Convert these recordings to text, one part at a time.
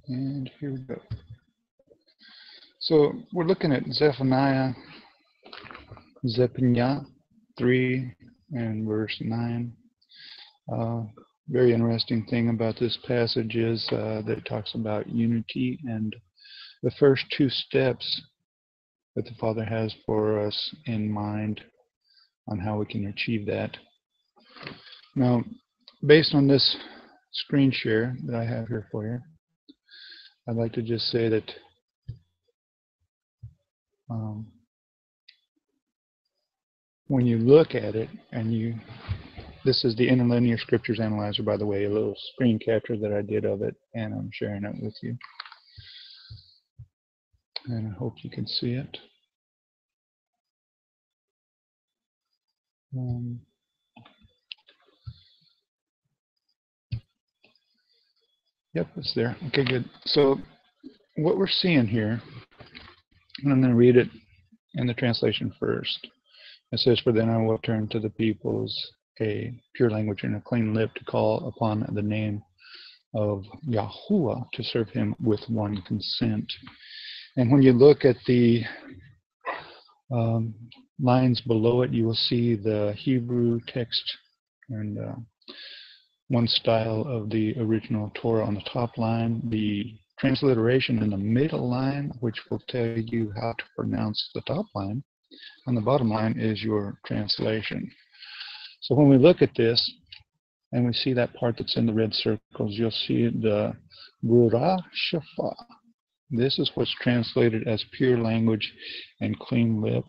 And here we go. So we're looking at Zephaniah 3 and verse 9. Very interesting thing about this passage is that it talks about unity and the first two steps that the Father has for us in mind on how we can achieve that. Now, based on this screen share that I have here for you, I'd like to just say that when you look at it and this is the Interlinear Scriptures Analyzer, by the way, a little screen capture that I did of it, and I'm sharing it with you. And I hope you can see it. Yep, it's there. Okay, good. So what we're seeing here, and I'm going to read it in the translation first. It says, "For then I will turn to the peoples a pure language and a clean lip to call upon the name of Yahuah to serve him with one consent." And when you look at the lines below it, you will see the Hebrew text and one style of the original Torah on the top line, the transliteration in the middle line, which will tell you how to pronounce the top line. On the bottom line is your translation. So when we look at this and we see that part that's in the red circles, you'll see the Gura Shafa. This is what's translated as pure language and clean lip.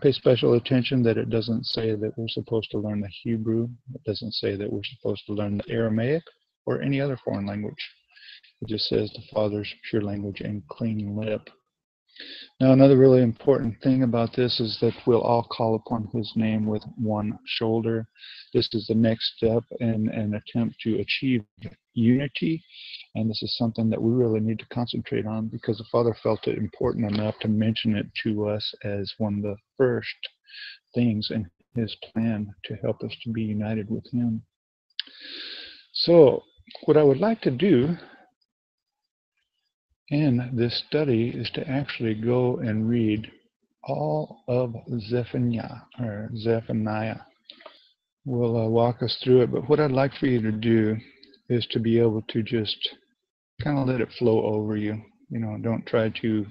Pay special attention that it doesn't say that we're supposed to learn the Hebrew. It doesn't say that we're supposed to learn the Aramaic or any other foreign language. It just says the Father's pure language and clean lip. Now, another really important thing about this is that we'll all call upon his name with one shoulder. This is the next step in an attempt to achieve unity, and this is something that we really need to concentrate on because the Father felt it important enough to mention it to us as one of the first things in his plan to help us to be united with him. So, what I would like to do in this study is to actually go and read all of Zephaniah. We'll walk us through it, but what I'd like for you to do is to be able to just kind of let it flow over you. You know, don't try to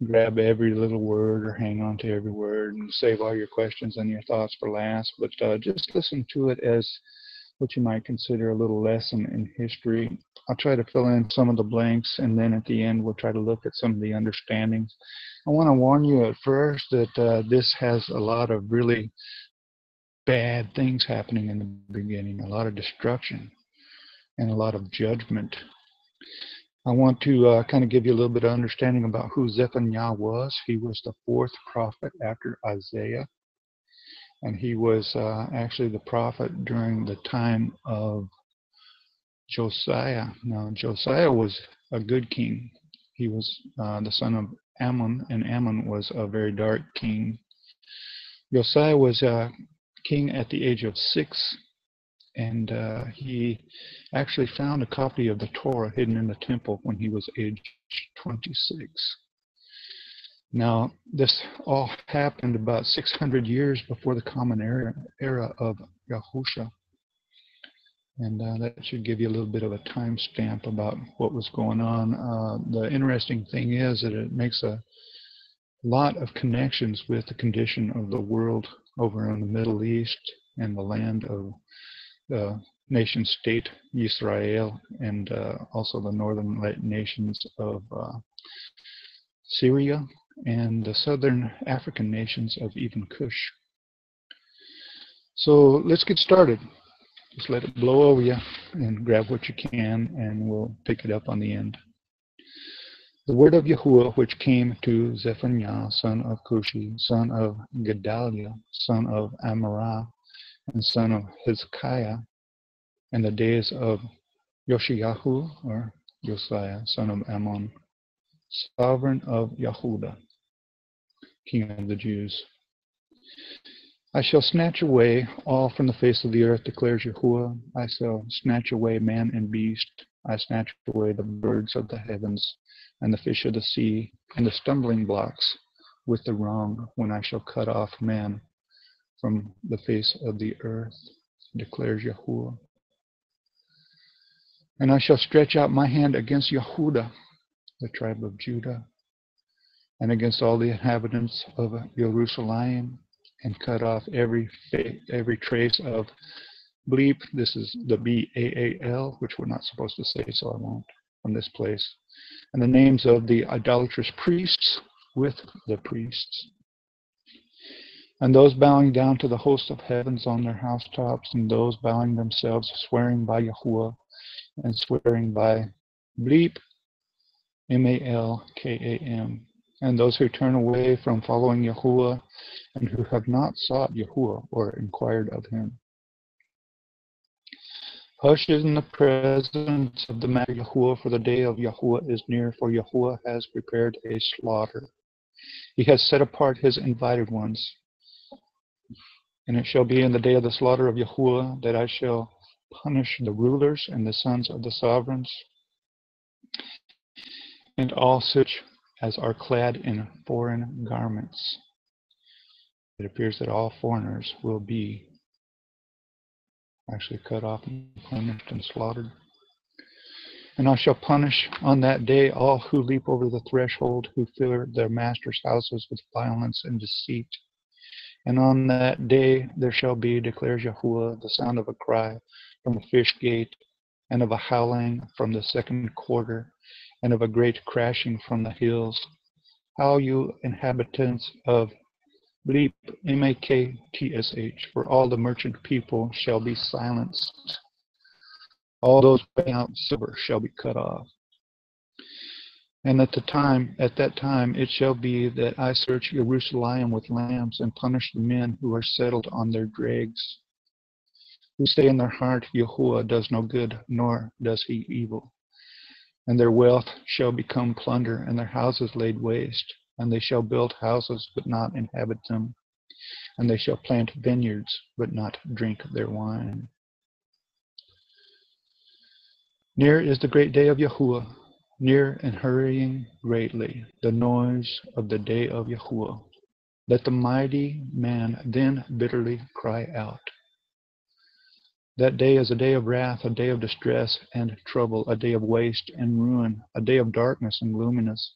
grab every little word or hang on to every word and save all your questions and your thoughts for last, but just listen to it as what you might consider a little lesson in history. I'll try to fill in some of the blanks, and then at the end we'll try to look at some of the understandings. I want to warn you at first that this has a lot of really bad things happening in the beginning, a lot of destruction and a lot of judgment. I want to kind of give you a little bit of understanding about who Zephaniah was. He was the fourth prophet after Isaiah. And he was actually the prophet during the time of Josiah. Now, Josiah was a good king. He was the son of Ammon, and Ammon was a very dark king. Josiah was king at the age of 6, and he actually found a copy of the Torah hidden in the temple when he was aged 26. Now, this all happened about 600 years before the common era of Yahushua. And that should give you a little bit of a time stamp about what was going on. The interesting thing is that it makes a lot of connections with the condition of the world over in the Middle East and the land of the nation state Israel, and also the northern nations of Syria and the southern African nations of even Kush. So let's get started. Just let it blow over you and grab what you can, and we'll pick it up on the end. The word of Yahuah which came to Zephaniah, son of Cushi, son of Gedaliah, son of Amariah, and son of Hezekiah, in the days of Yoshiyahu, or Josiah, son of Ammon, sovereign of Yehudah, king of the Jews. I shall snatch away all from the face of the earth, declares Yahuah. I shall snatch away man and beast. I snatch away the birds of the heavens, and the fish of the sea, and the stumbling blocks with the wrong, when I shall cut off man from the face of the earth, declares Yahuah. And I shall stretch out my hand against Yehudah, the tribe of Judah, and against all the inhabitants of Jerusalem, and cut off every trace of bleep. This is the B-A-A-L, which we're not supposed to say, so I won't, from this place. And the names of the idolatrous priests with the priests. And those bowing down to the host of heavens on their housetops, and those bowing themselves, swearing by Yahuah, and swearing by bleep, M-A-L-K-A-M. And those who turn away from following Yahuah, and who have not sought Yahuah or inquired of him. Hush in the presence of the matter Yahuah, for the day of Yahuah is near, for Yahuah has prepared a slaughter. He has set apart his invited ones. And it shall be in the day of the slaughter of Yahuah that I shall punish the rulers and the sons of the sovereigns, and all such as are clad in foreign garments. It appears that all foreigners will be actually cut off and punished and slaughtered. And I shall punish on that day all who leap over the threshold, who fill their masters' houses with violence and deceit. And on that day there shall be, declares Yahuah, the sound of a cry from the fish gate, and of a howling from the second quarter, and of a great crashing from the hills. How you inhabitants of Bleep, M-A-K-T-S-H, for all the merchant people shall be silenced. All those paying out silver shall be cut off. And at that time it shall be that I search Jerusalem with lambs, and punish the men who are settled on their dregs, who say in their heart, Yahuah does no good, nor does he evil. And their wealth shall become plunder, and their houses laid waste. And they shall build houses, but not inhabit them. And they shall plant vineyards, but not drink their wine. Near is the great day of Yahuah, near and hurrying greatly, the noise of the day of Yahuah. Let the mighty man then bitterly cry out. That day is a day of wrath, a day of distress and trouble, a day of waste and ruin, a day of darkness and gloominess,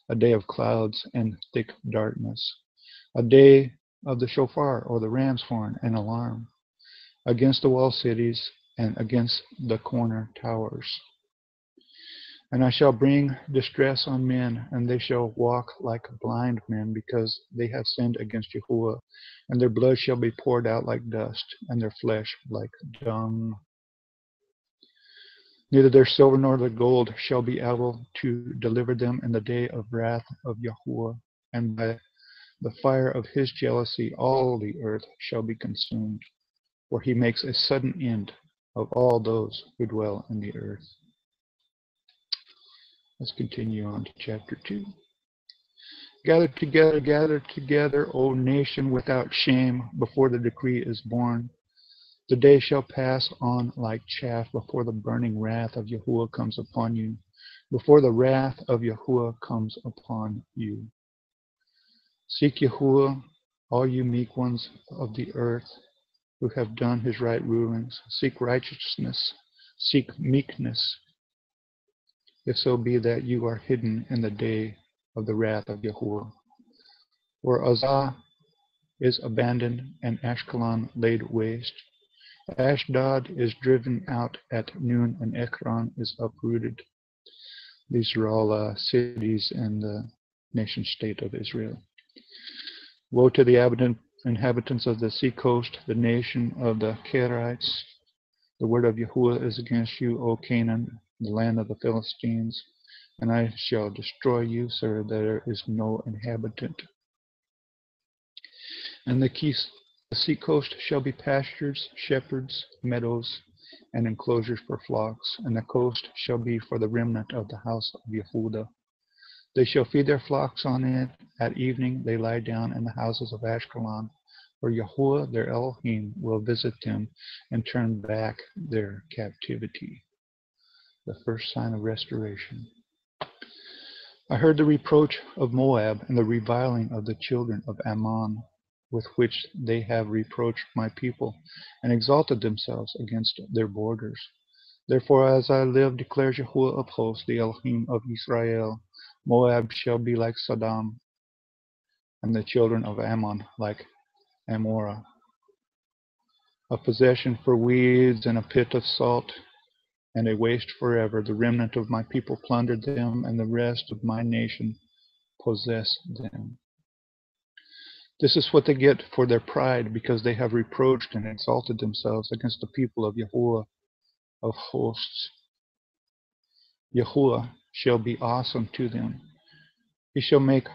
a day of clouds and thick darkness, a day of the shofar, or the ram's horn, and alarm, against the walled cities and against the corner towers. And I shall bring distress on men, and they shall walk like blind men, because they have sinned against Yahuah, and their blood shall be poured out like dust, and their flesh like dung. Neither their silver nor their gold shall be able to deliver them in the day of wrath of Yahuah, and by the fire of his jealousy all the earth shall be consumed, for he makes a sudden end of all those who dwell in the earth. Let's continue on to chapter 2. Gather together, O nation, without shame, before the decree is born. The day shall pass on like chaff before the burning wrath of Yahuah comes upon you, before the wrath of Yahuah comes upon you. Seek Yahuah, all you meek ones of the earth, who have done his right rulings. Seek righteousness, seek meekness, if so be that you are hidden in the day of the wrath of Yahuah. For Azah is abandoned, and Ashkelon laid waste. Ashdod is driven out at noon, and Ekron is uprooted. These are all cities in the nation-state of Israel. Woe to the inhabitants of the seacoast, the nation of the Kerites. The word of Yahuah is against you, O Canaan, the land of the Philistines, and I shall destroy you, so that there is no inhabitant. And the seacoast shall be pastures, shepherds, meadows, and enclosures for flocks, and the coast shall be for the remnant of the house of Yehudah. They shall feed their flocks on it. At evening they lie down in the houses of Ashkelon, for Yahuah their Elohim will visit them and turn back their captivity. the first sign of restoration. I heard the reproach of Moab and the reviling of the children of Ammon, with which they have reproached my people, and exalted themselves against their borders. Therefore, as I live, declares Yahuah of hosts, the Elohim of Israel, Moab shall be like Sodom, and the children of Ammon like Amorah, a possession for weeds and a pit of salt, and a waste forever. The remnant of my people plundered them, and the rest of my nation possessed them. This is what they get for their pride, because they have reproached and exalted themselves against the people of Yahuah of hosts. Yahuah shall be awesome to them. He shall make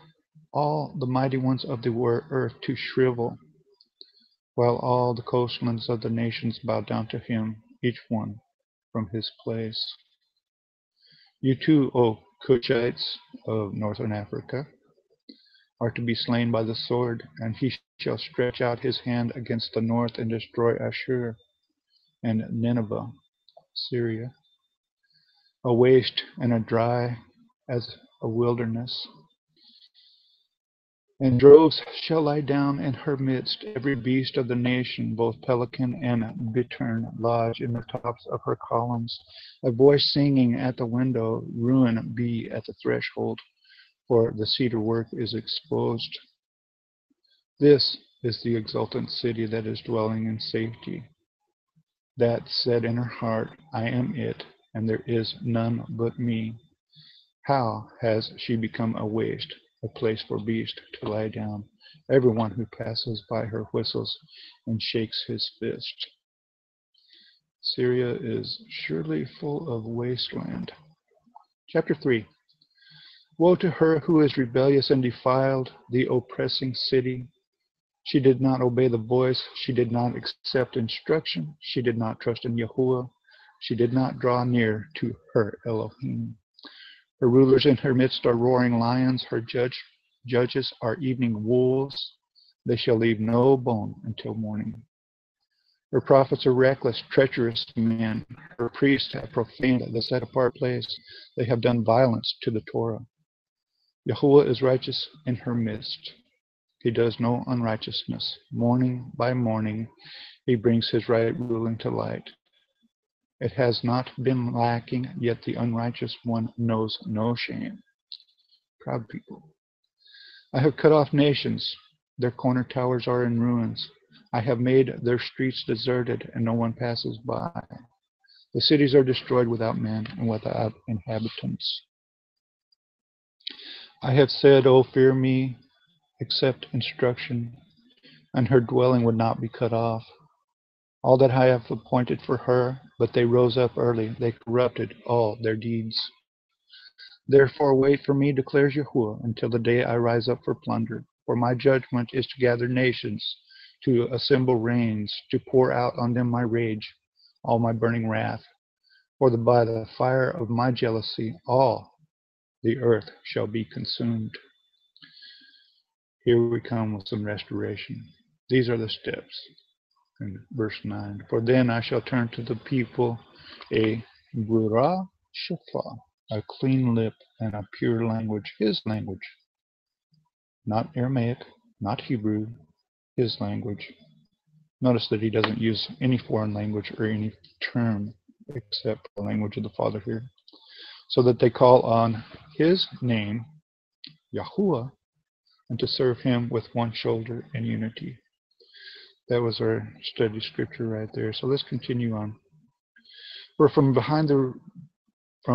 all the mighty ones of the earth to shrivel, while all the coastlands of the nations bow down to him, each one from his place. You too, O Cushites of northern Africa, are to be slain by the sword, and he shall stretch out his hand against the north and destroy Ashur and Nineveh, Syria, a waste and a dry as a wilderness. And droves shall lie down in her midst, every beast of the nation, both pelican and bittern lodge in the tops of her columns. A voice singing at the window, ruin be at the threshold, for the cedar work is exposed. This is the exultant city that is dwelling in safety, that said in her heart, I am it, and there is none but me. How has she become a waste, a place for beasts to lie down? Everyone who passes by her whistles and shakes his fist. Syria is surely full of wasteland. Chapter 3. Woe to her who is rebellious and defiled, the oppressing city. She did not obey the voice. She did not accept instruction. She did not trust in Yahuah. She did not draw near to her Elohim. Her rulers in her midst are roaring lions. Her judges are evening wolves. They shall leave no bone until morning. Her prophets are reckless, treacherous men. Her priests have profaned the set-apart place. They have done violence to the Torah. Yahuah is righteous in her midst. He does no unrighteousness. Morning by morning, he brings his right ruling to light. It has not been lacking, yet the unrighteous one knows no shame. Proud people. I have cut off nations. Their corner towers are in ruins. I have made their streets deserted, and no one passes by. The cities are destroyed without men and without inhabitants. I have said, O fear me, accept instruction, and her dwelling would not be cut off. All that I have appointed for her, but they rose up early. They corrupted all their deeds. Therefore wait for me, declares Yahuah, until the day I rise up for plunder. For my judgment is to gather nations, to assemble reigns, to pour out on them my rage, all my burning wrath. For by the fire of my jealousy all the earth shall be consumed. Here we come with some restoration. These are the steps. In verse 9, for then I shall turn to the people a Burah Shafah, a clean lip and a pure language, his language, not Aramaic, not Hebrew, his language. Notice that he doesn't use any foreign language or any term except the language of the Father here, so that they call on his name, Yahuah, and to serve him with one shoulder in unity. That was our study scripture right there. So let's continue on. For from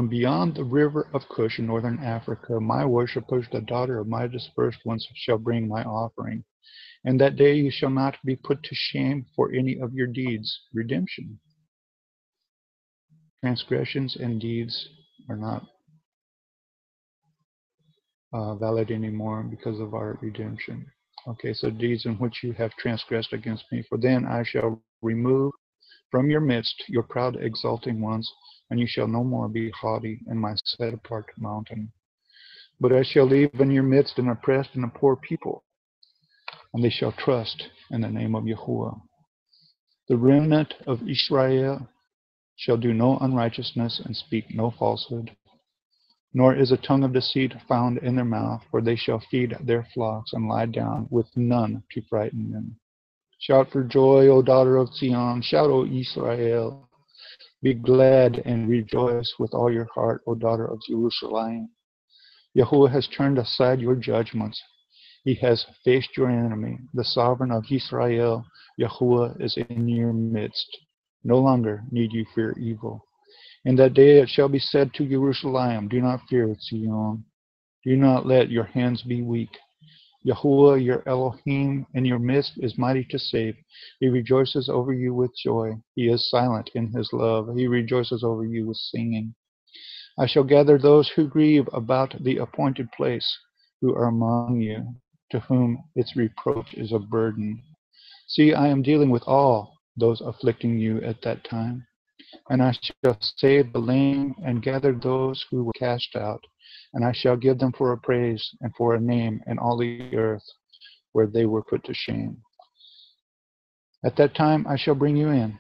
beyond the river of Cush in northern Africa, my worshippers, the daughter of my dispersed ones, shall bring my offering. And that day you shall not be put to shame for any of your deeds. Redemption. Transgressions and deeds are not valid anymore because of our redemption. Okay, so deeds in which you have transgressed against me. For then I shall remove from your midst your proud exalting ones, and you shall no more be haughty in my set apart mountain. But I shall leave in your midst an oppressed and a poor people, and they shall trust in the name of Yahuah. The remnant of Israel shall do no unrighteousness and speak no falsehood. Nor is a tongue of deceit found in their mouth, for they shall feed their flocks and lie down with none to frighten them. Shout for joy, O daughter of Zion. Shout, O Israel. Be glad and rejoice with all your heart, O daughter of Jerusalem. Yahuah has turned aside your judgments. He has faced your enemy. The sovereign of Israel, Yahuah, is in your midst. No longer need you fear evil. In that day it shall be said to Jerusalem, do not fear, Zion. Do not let your hands be weak. Yahuah, your Elohim, in your midst is mighty to save. He rejoices over you with joy. He is silent in his love. He rejoices over you with singing. I shall gather those who grieve about the appointed place, who are among you, to whom its reproach is a burden. See, I am dealing with all those afflicting you at that time. And I shall save the lame and gather those who were cast out. And I shall give them for a praise and for a name in all the earth where they were put to shame. At that time I shall bring you in.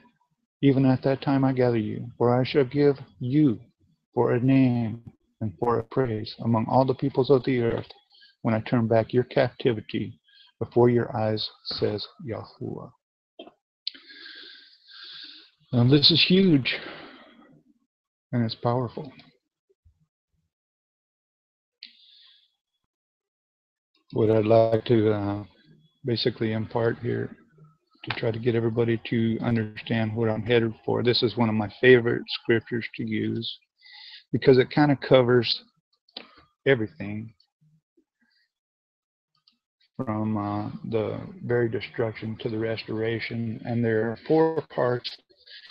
Even at that time I gather you. For I shall give you for a name and for a praise among all the peoples of the earth when I turn back your captivity before your eyes, says Yahuah. Now this is huge. And it's powerful. What I'd like to basically impart here to try to get everybody to understand what I'm headed for. This is one of my favorite scriptures to use because it kind of covers everything from the very destruction to the restoration. And there are 4 parts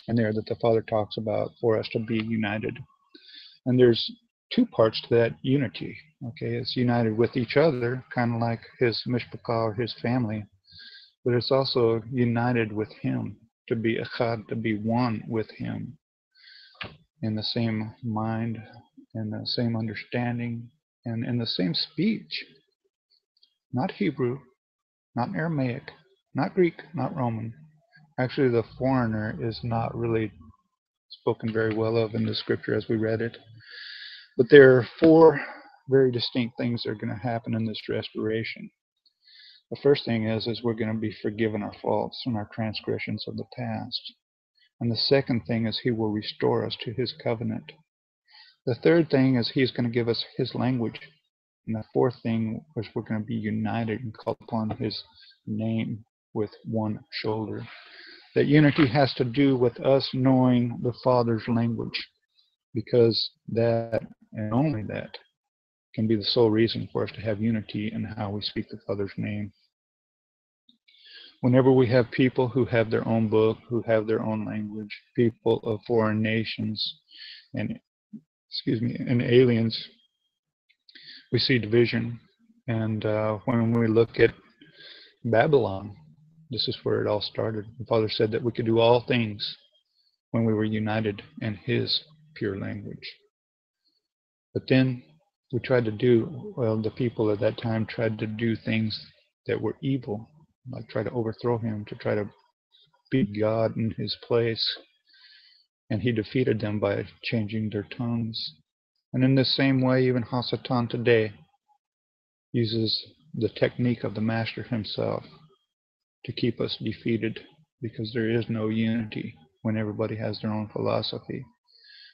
in there that the Father talks about for us to be united. And there's 2 parts to that unity. Okay, it's united with each other, kind of like his mishpachah or his family, but it's also united with him, to be echad, to be one with him, in the same mind, in the same understanding, and in the same speech. Not Hebrew, not Aramaic, not Greek, not Roman. Actually, the foreigner is not really spoken very well of in the scripture as we read it. But there are 4 very distinct things that are going to happen in this restoration. The first thing is we're going to be forgiven our faults and our transgressions of the past. And the second thing is he will restore us to his covenant. The third thing is he's going to give us his language. And the fourth thing is we're going to be united and call upon his name with one shoulder. That unity has to do with us knowing the Father's language, because that and only that can be the sole reason for us to have unity in how we speak the Father's name. Whenever we have people who have their own book, who have their own language, people of foreign nations and aliens, we see division. And when we look at Babylon, this is where it all started. The Father said that we could do all things when we were united in his pure language. But then we tried to the people at that time tried to do things that were evil, like try to overthrow him, to try to be God in his place. And he defeated them by changing their tongues. And in the same way, even Hasatan today uses the technique of the Master himself to keep us defeated, because there is no unity when everybody has their own philosophy.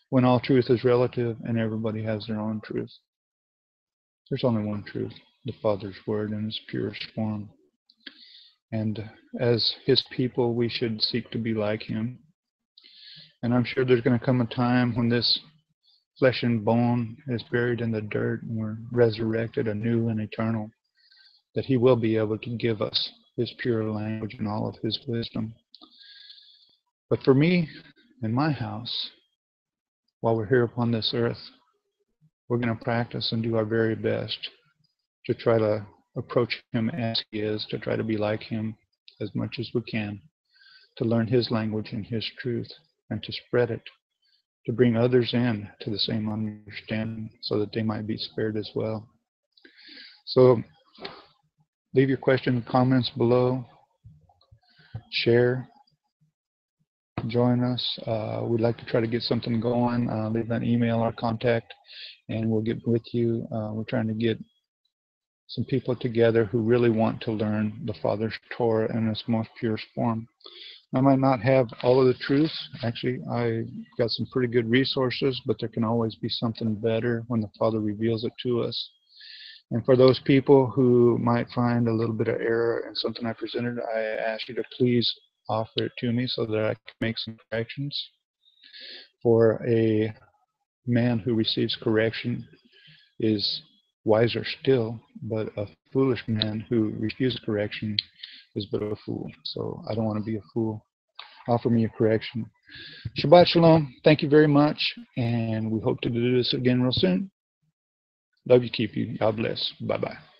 When all truth is relative and everybody has their own truth. There's only one truth, the Father's Word in its purest form. And as his people, we should seek to be like him. And I'm sure there's going to come a time when this flesh and bone is buried in the dirt and we're resurrected anew and eternal, that he will be able to give us his pure language and all of his wisdom. But for me, in my house, while we're here upon this earth, we're going to practice and do our very best to try to approach him as he is, to try to be like him as much as we can, to learn his language and his truth, and to spread it, to bring others in to the same understanding so that they might be spared as well. So leave your questions and comments below, share, join us. We'd like to try to get something going. Leave an email or contact, and we'll get with you. We're trying to get some people together who really want to learn the Father's Torah in its most purest form. I might not have all of the truth. Actually, I got some pretty good resources, but there can always be something better when the Father reveals it to us. And for those people who might find a little bit of error in something I presented, I ask you to please offer it to me so that I can make some corrections. For a man who receives correction is wiser still, but a foolish man who refuses correction is but a fool. So I don't want to be a fool. Offer me a correction. Shabbat Shalom. Thank you very much, and we hope to do this again real soon. Love you, keep you. God bless. Bye-bye.